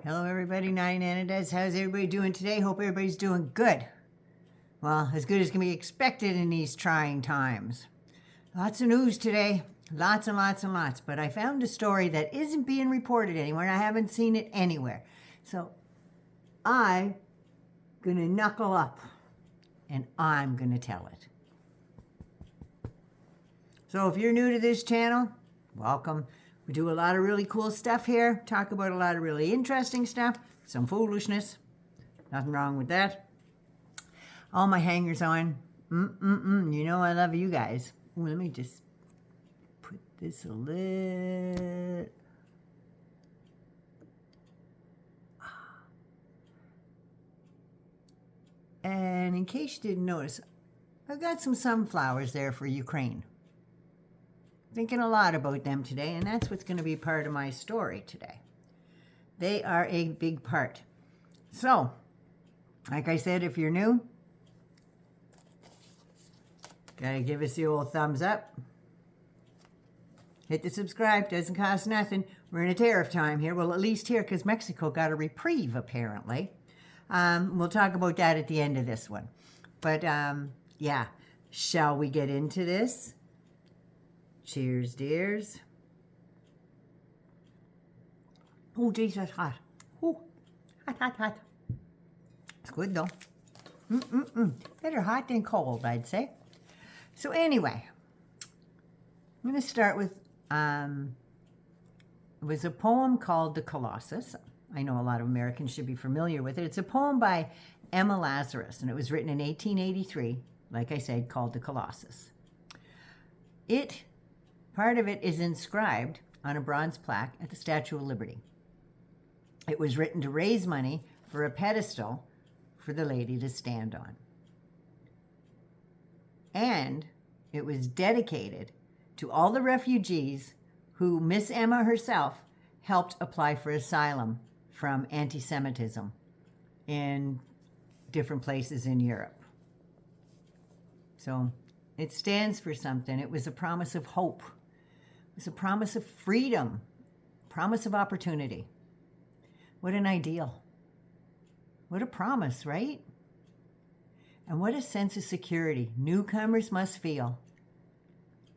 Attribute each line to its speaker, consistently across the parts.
Speaker 1: Hello everybody, Nine Anades. How's everybody doing today? Hope everybody's doing good. Well, as good as can be expected in these trying times. Lots of news today. Lots and lots and lots. But I found a story that isn't being reported anywhere, and I haven't seen it anywhere. So I'm going to knuckle up, and I'm going to tell it. So if you're new to this channel, welcome. We do a lot of really cool stuff here. Talk about a lot of really interesting stuff. Some foolishness. Nothing wrong with that. All my hangers on. You know I love you guys. Ooh, let me just put this a little. And in case you didn't notice, I've got some sunflowers there for Ukraine. Thinking a lot about them today, and that's what's going to be part of my story today. They are a big part. So, like I said, if you're new, gotta give us the old thumbs up. Hit the subscribe, doesn't cost nothing. We're in a tariff time here. Well, at least here, because Mexico got a reprieve, apparently. We'll talk about that at the end of this one. But, yeah, shall we get into this? Cheers, dears. Oh, geez, that's hot. Oh, hot. It's good, though. Better hot than cold, I'd say. So anyway, I'm going to start with, it was a poem called The Colossus. I know a lot of Americans should be familiar with it. It's a poem by Emma Lazarus, and it was written in 1883, like I said, called The Colossus. Part of it is inscribed on a bronze plaque at the Statue of Liberty. It was written to raise money for a pedestal for the lady to stand on. And it was dedicated to all the refugees who Miss Emma herself helped apply for asylum from anti-Semitism in different places in Europe. So it stands for something. It was a promise of hope. It was a promise of freedom, promise of opportunity. What an ideal. What a promise, right? And what a sense of security newcomers must feel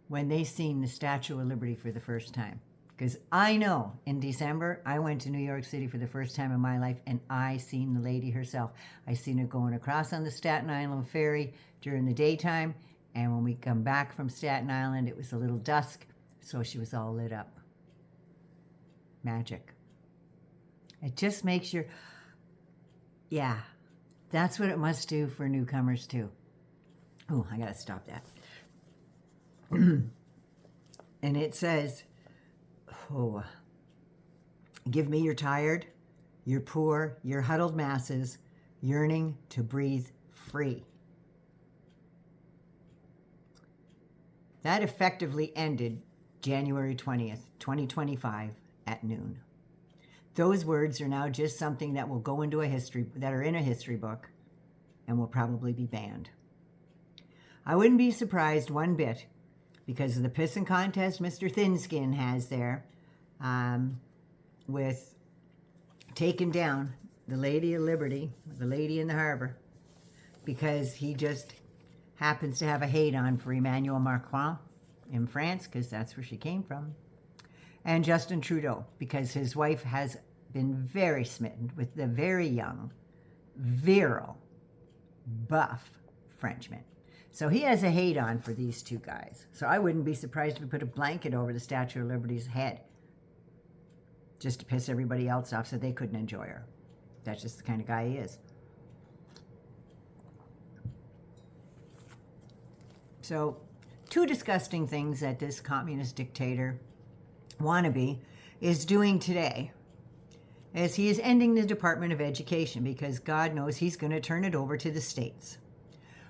Speaker 1: when they seen the Statue of Liberty for the first time. Because I know in December, I went to New York City for the first time in my life, and I seen the lady herself. I seen her going across on the Staten Island ferry during the daytime, and when we come back from Staten Island, it was a little dusk, so she was all lit up. Magic. It just makes your, yeah, that's what it must do for newcomers too. Oh, I gotta stop that. And it says, oh, give me your tired, your poor, your huddled masses, yearning to breathe free. That effectively ended January 20th, 2025 at noon. Those words are now just something that will go into that are in a history book and will probably be banned. I wouldn't be surprised one bit because of the pissing contest Mr. Thinskin has there with taking down the Lady of Liberty, the lady in the harbor, because he just happens to have a hate on for Emmanuel Macron in France, because that's where she came from, and Justin Trudeau, because his wife has been very smitten with the very young, virile, buff Frenchman. So he has a hate on for these two guys. So I wouldn't be surprised if we put a blanket over the Statue of Liberty's head just to piss everybody else off so they couldn't enjoy her. That's just the kind of guy he is. So, two disgusting things that this communist dictator wannabe is doing today is he is ending the Department of Education because God knows he's going to turn it over to the states.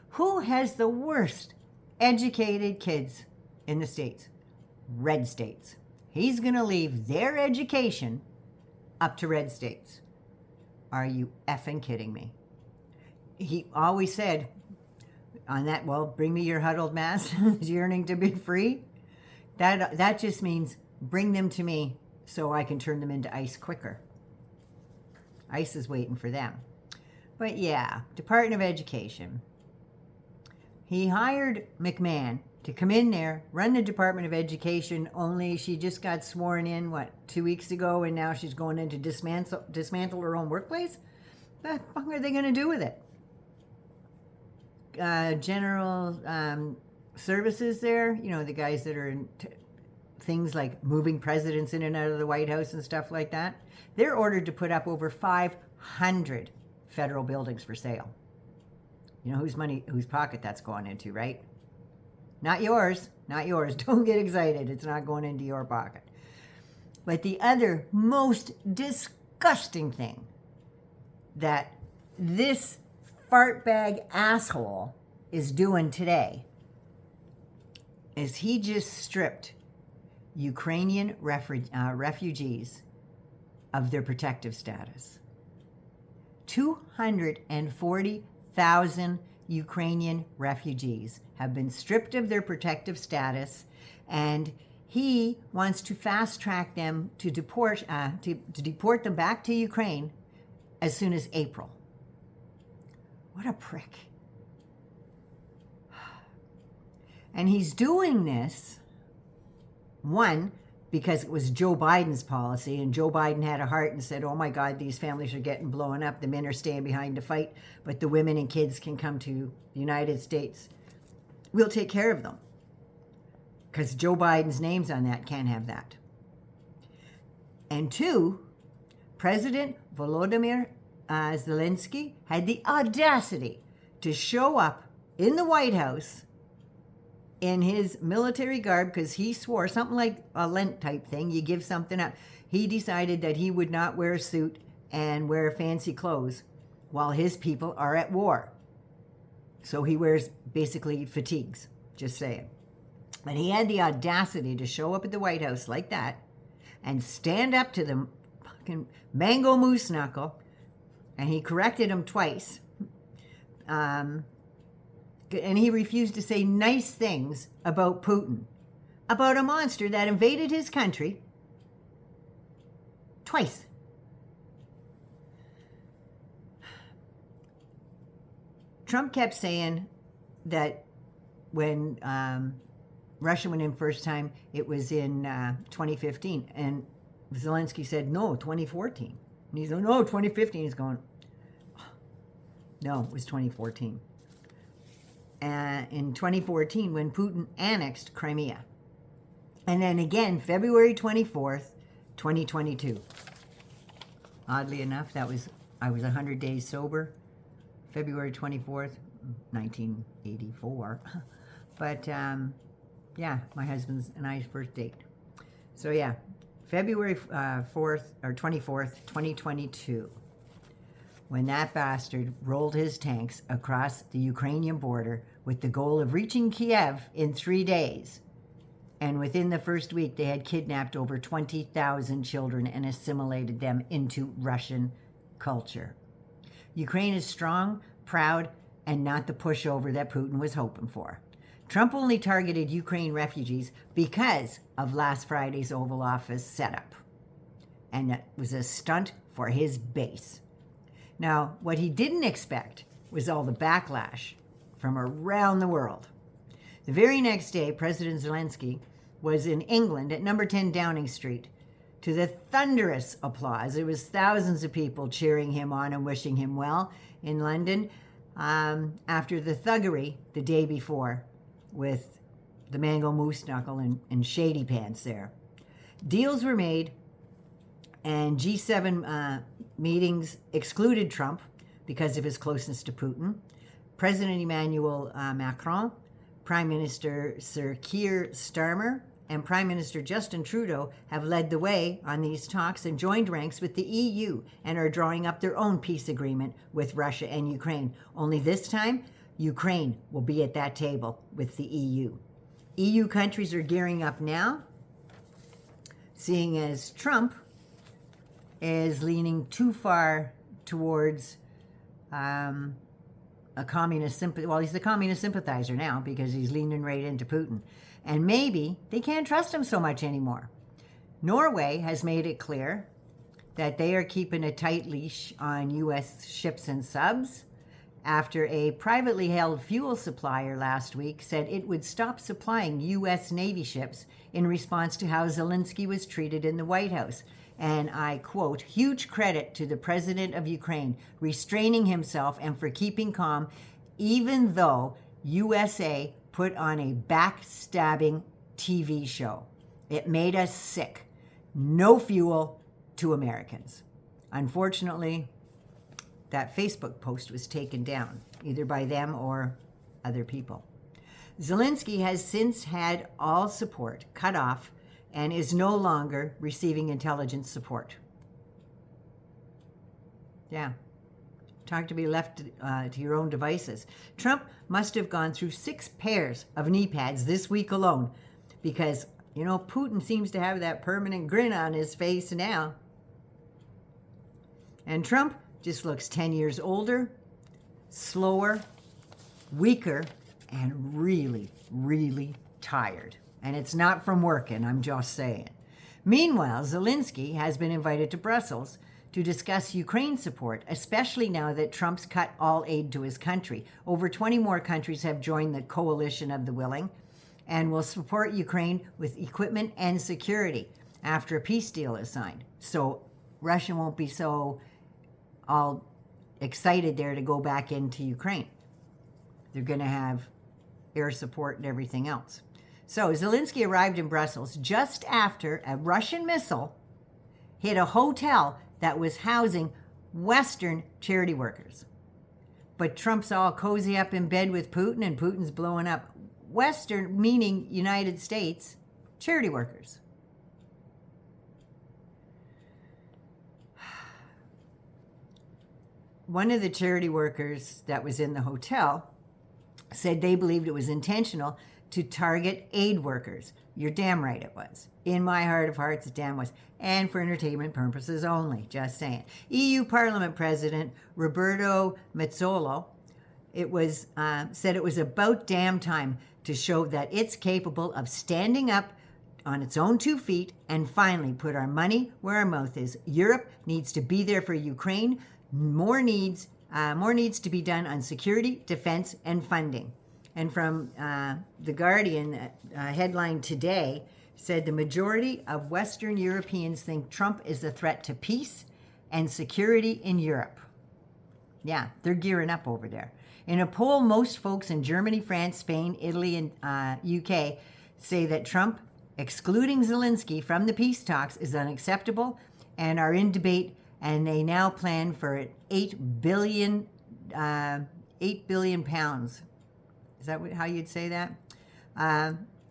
Speaker 1: Who has the worst educated kids in the states? Red states. He's going to leave their education up to red states. Are you effing kidding me? He always said on that, well, bring me your huddled mass, yearning to be free. That just means bring them to me so I can turn them into ice quicker. ICE is waiting for them. But yeah, Department of Education. He hired McMahon to come in there, run the Department of Education, only she just got sworn in, 2 weeks ago, and now she's going in to dismantle her own workplace? What the fuck are they going to do with it? General services there, the guys that are in things like moving presidents in and out of the White House and stuff like that, they're ordered to put up over 500 federal buildings for sale. You know whose pocket that's going into, right? Not yours. Don't get excited. It's not going into your pocket. But the other most disgusting thing that this fartbag asshole is doing today is he just stripped Ukrainian refugees of their protective status. 240,000 Ukrainian refugees have been stripped of their protective status, and he wants to fast track them to deport them back to Ukraine as soon as April. What a prick. And he's doing this, one, because it was Joe Biden's policy, and Joe Biden had a heart and said, oh my God, these families are getting blown up. The men are staying behind to fight, but the women and kids can come to the United States. We'll take care of them. Because Joe Biden's name's on that, can't have that. And two, President Volodymyr Zelensky had the audacity to show up in the White House in his military garb, because he swore, something like a Lent type thing, you give something up. He decided that he would not wear a suit and wear fancy clothes while his people are at war. So he wears basically fatigues, just saying. But he had the audacity to show up at the White House like that and stand up to the fucking mango moose knuckle, and he corrected him twice. And he refused to say nice things about Putin, about a monster that invaded his country twice. Trump kept saying that when Russia went in first time, it was in 2015. And Zelensky said, no, 2014. And he's going, no, 2015. He's going, no, it was 2014. In 2014, when Putin annexed Crimea. And then again, February 24th, 2022. Oddly enough, I was 100 days sober, February 24th, 1984. But yeah, my husband's and I's first date. So yeah, February 4th or 24th, 2022. When that bastard rolled his tanks across the Ukrainian border with the goal of reaching Kiev in 3 days. And within the first week, they had kidnapped over 20,000 children and assimilated them into Russian culture. Ukraine is strong, proud, and not the pushover that Putin was hoping for. Trump only targeted Ukraine refugees because of last Friday's Oval Office setup. And that was a stunt for his base. Now, what he didn't expect was all the backlash from around the world. The very next day, President Zelensky was in England at number 10 Downing Street to the thunderous applause. There was thousands of people cheering him on and wishing him well in London after the thuggery the day before with the mango moose knuckle and shady pants there. Deals were made, and G7 meetings excluded Trump because of his closeness to Putin. President Emmanuel Macron, Prime Minister Sir Keir Starmer, and Prime Minister Justin Trudeau have led the way on these talks and joined ranks with the EU and are drawing up their own peace agreement with Russia and Ukraine. Only this time, Ukraine will be at that table with the EU. EU countries are gearing up now, seeing as Trump is leaning too far towards a communist sympathy. Well, he's a communist sympathizer now because he's leaning right into Putin. And maybe they can't trust him so much anymore. Norway has made it clear that they are keeping a tight leash on U.S. ships and subs after a privately held fuel supplier last week said it would stop supplying U.S. Navy ships in response to how Zelensky was treated in the White House. And I quote, "Huge credit to the president of Ukraine, restraining himself and for keeping calm, even though USA put on a backstabbing TV show. It made us sick. No fuel to Americans." Unfortunately, that Facebook post was taken down, either by them or other people. Zelensky has since had all support cut off and is no longer receiving intelligence support. Yeah. Talk to be left to your own devices. Trump must have gone through 6 pairs of knee pads this week alone because, Putin seems to have that permanent grin on his face now. And Trump just looks 10 years older, slower, weaker, and really, really tired. And it's not from working, I'm just saying. Meanwhile, Zelensky has been invited to Brussels to discuss Ukraine support, especially now that Trump's cut all aid to his country. Over 20 more countries have joined the coalition of the willing and will support Ukraine with equipment and security after a peace deal is signed. So Russia won't be so all excited there to go back into Ukraine. They're going to have air support and everything else. So Zelensky arrived in Brussels just after a Russian missile hit a hotel that was housing Western charity workers. But Trump's all cozy up in bed with Putin, and Putin's blowing up Western, meaning United States, charity workers. One of the charity workers that was in the hotel said they believed it was intentional to target aid workers. You're damn right it was. In my heart of hearts, it damn was. And for entertainment purposes only, just saying. EU Parliament President Roberto Metsola said it was about damn time to show that it's capable of standing up on its own 2 feet and finally put our money where our mouth is. Europe needs to be there for Ukraine. More needs to be done on security, defense, and funding. And from The Guardian, headline today said the majority of Western Europeans think Trump is a threat to peace and security in Europe. Yeah, they're gearing up over there. In a poll, most folks in Germany, France, Spain, Italy, and UK say that Trump, excluding Zelensky from the peace talks, is unacceptable and are in debate, and they now plan for 8 billion pounds. Is that how you'd say that?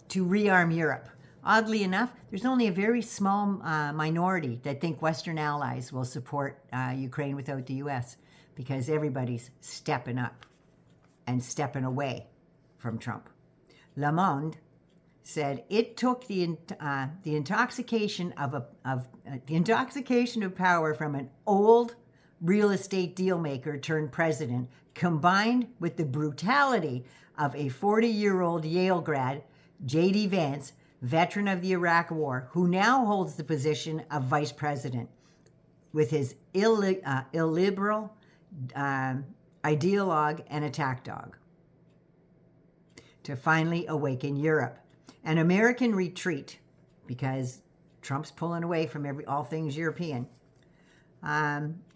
Speaker 1: To rearm Europe. Oddly enough, there's only a very small minority that think Western allies will support Ukraine without the U.S. because everybody's stepping up and stepping away from Trump. Le Monde said it took the intoxication of power from an old real estate deal maker turned president, combined with the brutality of a 40-year-old Yale grad, J.D. Vance, veteran of the Iraq War, who now holds the position of vice president, with his illiberal ideologue and attack dog, to finally awaken Europe. An American retreat, because Trump's pulling away from all things European,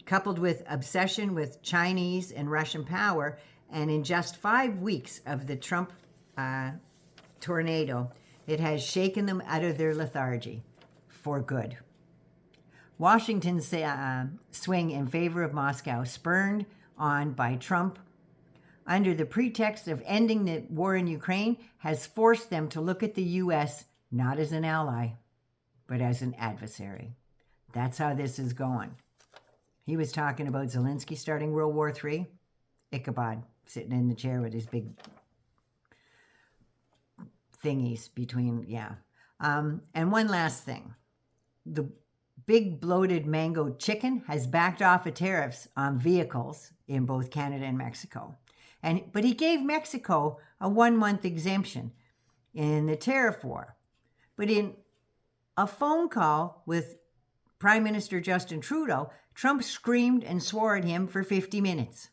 Speaker 1: coupled with obsession with Chinese and Russian power, and in just 5 weeks of the Trump tornado, it has shaken them out of their lethargy for good. Washington's swing in favor of Moscow, spurred on by Trump under the pretext of ending the war in Ukraine, has forced them to look at the U.S. not as an ally, but as an adversary. That's how this is going. He was talking about Zelensky starting World War III. Ichabod sitting in the chair with his big thingies between, and one last thing. The big bloated mango chicken has backed off of tariffs on vehicles in both Canada and Mexico. But he gave Mexico a 1-month exemption in the tariff war. But in a phone call with Prime Minister Justin Trudeau, Trump screamed and swore at him for 50 minutes.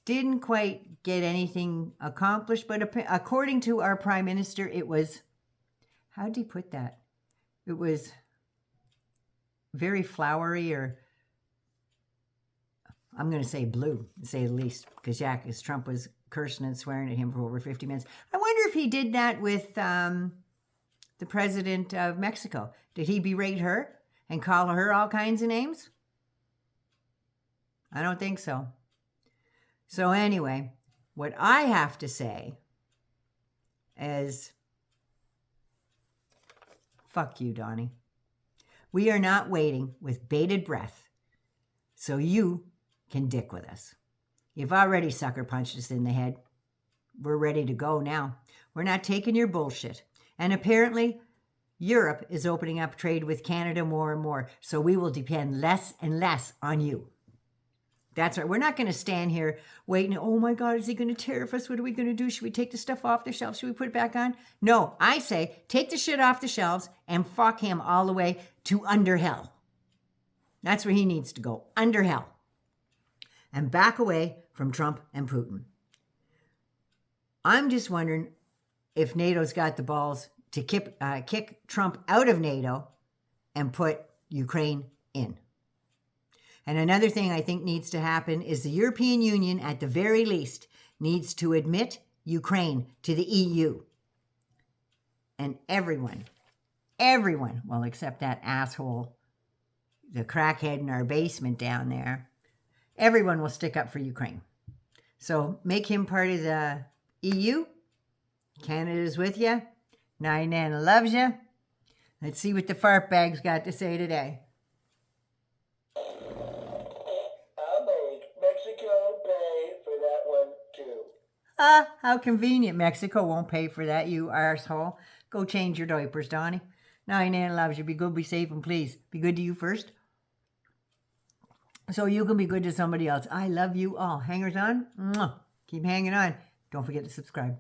Speaker 1: Didn't quite get anything accomplished, but according to our Prime Minister, it was, how did he put that? It was very flowery, or I'm going to say blue, to say the least, because Trump was cursing and swearing at him for over 50 minutes. I wonder if he did that with the president of Mexico. Did he berate her and call her all kinds of names? I don't think so. So anyway, what I have to say is, fuck you, Donnie. We are not waiting with bated breath so you can dick with us. You've already sucker punched us in the head. We're ready to go now. We're not taking your bullshit. And apparently, Europe is opening up trade with Canada more and more, so we will depend less and less on you. That's right. We're not going to stand here waiting. Oh my God, is he going to tariff us? What are we going to do? Should we take the stuff off the shelves? Should we put it back on? No, I say take the shit off the shelves and fuck him all the way to under hell. That's where he needs to go, under hell. And back away from Trump and Putin. I'm just wondering if NATO's got the balls to kick Trump out of NATO and put Ukraine in. And another thing I think needs to happen is the European Union, at the very least, needs to admit Ukraine to the EU. And everyone, well, except that asshole, the crackhead in our basement down there, everyone will stick up for Ukraine. So make him part of the EU. Canada's with you. Nana loves you. Let's see what the fart bag's got to say today. How convenient. Mexico won't pay for that, you arsehole. Go change your diapers, Donnie. Nana loves you. Be good, be safe, and please be good to you first, so you can be good to somebody else. I love you all. Hangers on. Mwah. Keep hanging on. Don't forget to subscribe.